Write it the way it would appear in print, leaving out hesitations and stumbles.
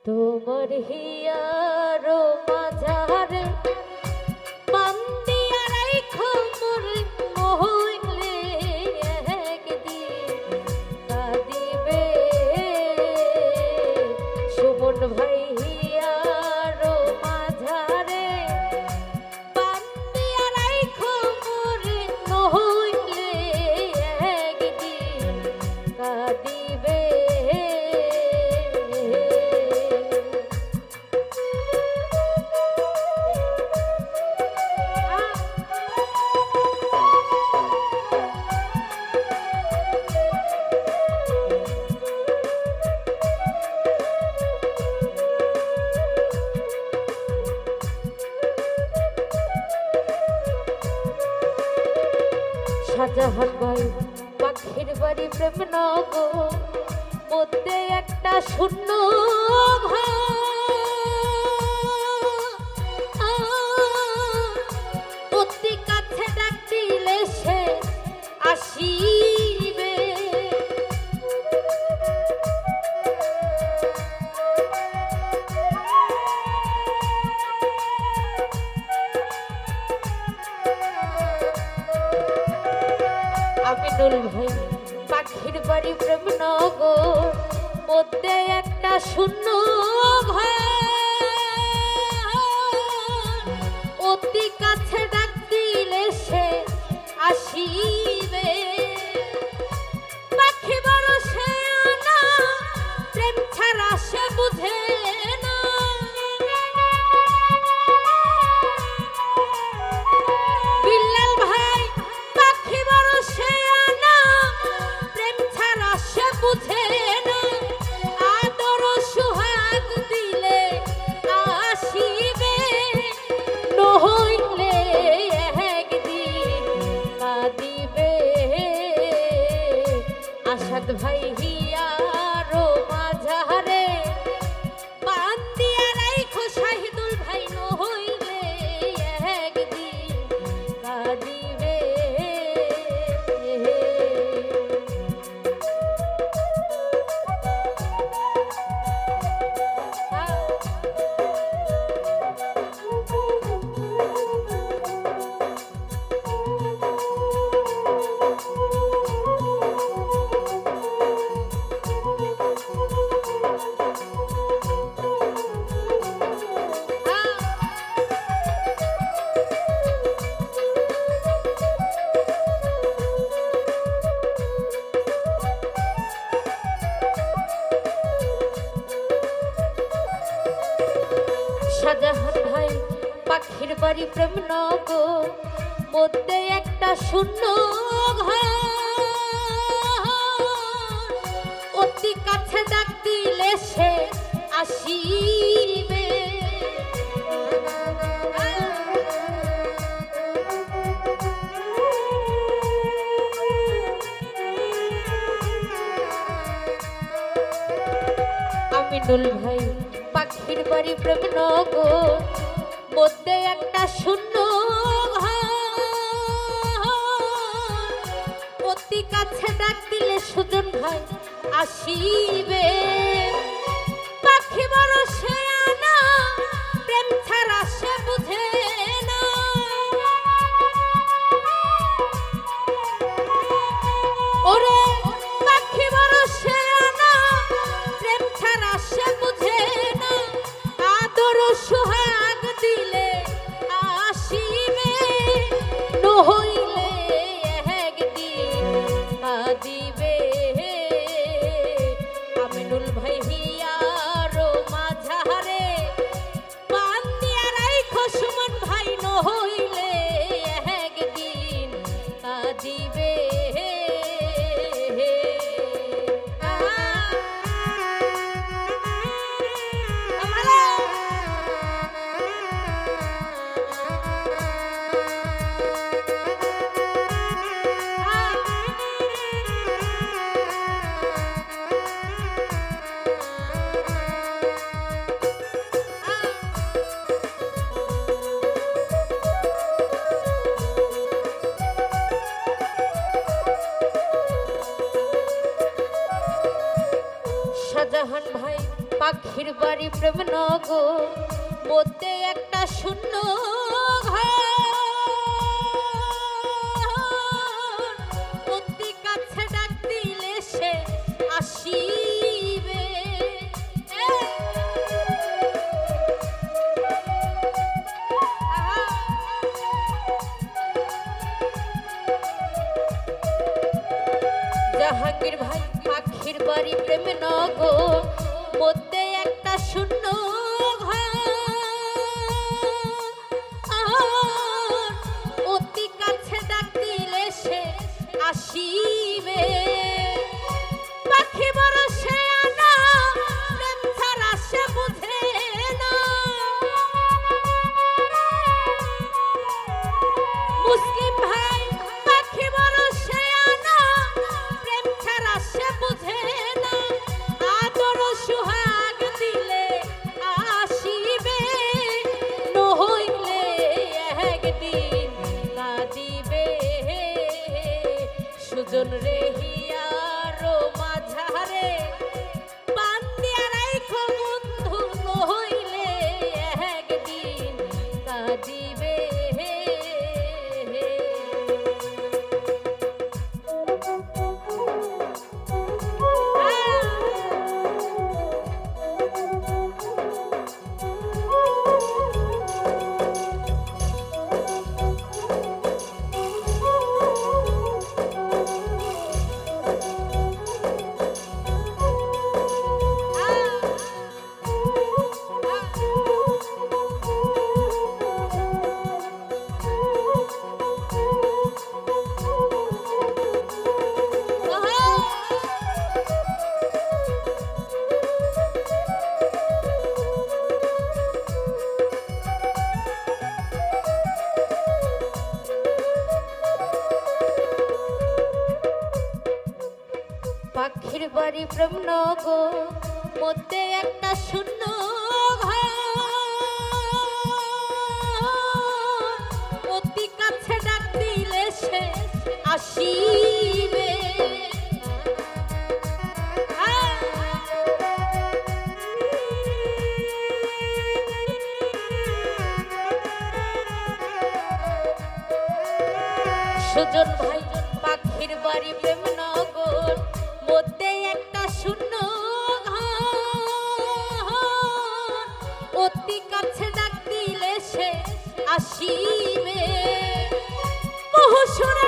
তোমার হিয়ার মাঝারে বান্দিয়া রাইখো মোর মহলে একদিন কাঁদিবে সুমন ভাই হিয়ার মাঝারে বান্দিয়া রাইখো মোর মহলে একদিন কাঁদিবে। শাহজাহান ভাই পাখির বাড়ি প্রেমনগর মধ্যে একটা শূন্য ঘর, অতি কাছে ডাক দিলে সে আসিবে। আমিনুল ভাই পাখির বাড়ি প্রেমনগর মধ্যে একটা শূন্য ঘর, অতি কাছে ডাক দিলে সে আসিবে। পাখি বড় সে না, প্রেম ছাড়া সে বুঝে না। বিল্লাল ভাই পাখি বড় সে না, প্রেম ছাড়া সে বুঝে না। আদর সুহাগ দিলে আসিবে, নইলে একদিন কাঁদিবে। আসাদ ভাই হিয়ার মাঝারে বান্দিয়া রাইখো শাহিদুল ভাই, নইলে একদিন কাঁদিবে। শাহজাহান ভাই পাখির বাড়ি প্রেমনগর মধ্যে একটা শূন্য ঘর, অতি কাছে ডাক দিলে সে আসিবে। আমিনুল ভাই পাখির বাড়ি প্রেমনগর মধ্যে একটা শূন্য ঘর, অতি কাছে ডাক দিলে সুজন ভাই আসিবে। পাখি বড় সে না, প্রেম ছাড়া সে বুঝে না। ওরে পাখি বড় সে না, প্রেম ছাড়া সে বুঝে না। আদর সুহাগ দিলে আসিবে, নইলে একদিন কাঁদিবে। আমিনুল ভাই বাড়ি প্রেম নগর মধ্যে একটা শূন্য অতি কাছে ডাক দিলে সে আসিবে। জাহাঙ্গীর ভাই পাখির বাড়ি প্রেম নগর মধ্যে একটা শূন্য অতি কাছে ডাক দিলে সে আসিবে। পাখি বড় সে আনা প্রেম ছাড়া সে বুঝে না। মুসলিম ভাই পাখি বড় সে আনা প্রেম ছাড়া সে বুঝে না। আদর সুহাগ দিলে আসিবে নহইলে একদিন কাঁদিবে। সুজন রে হিয়ার মাঝারে বান্দিয়া রাইখো বন্ধু নহইলে একদিন কাঁদিবে। পাখির বাড়ি প্রেম নগর মধ্যে একটা শূন্য অতি কাছে ডাক দিলে সে আসিবে। সুজন ভাই পাখির বাড়ি প্রেম নগর মধ্যে একটা শূন্য অতি কাছে ডাক দিলে সে আসিবে। বহু সুরে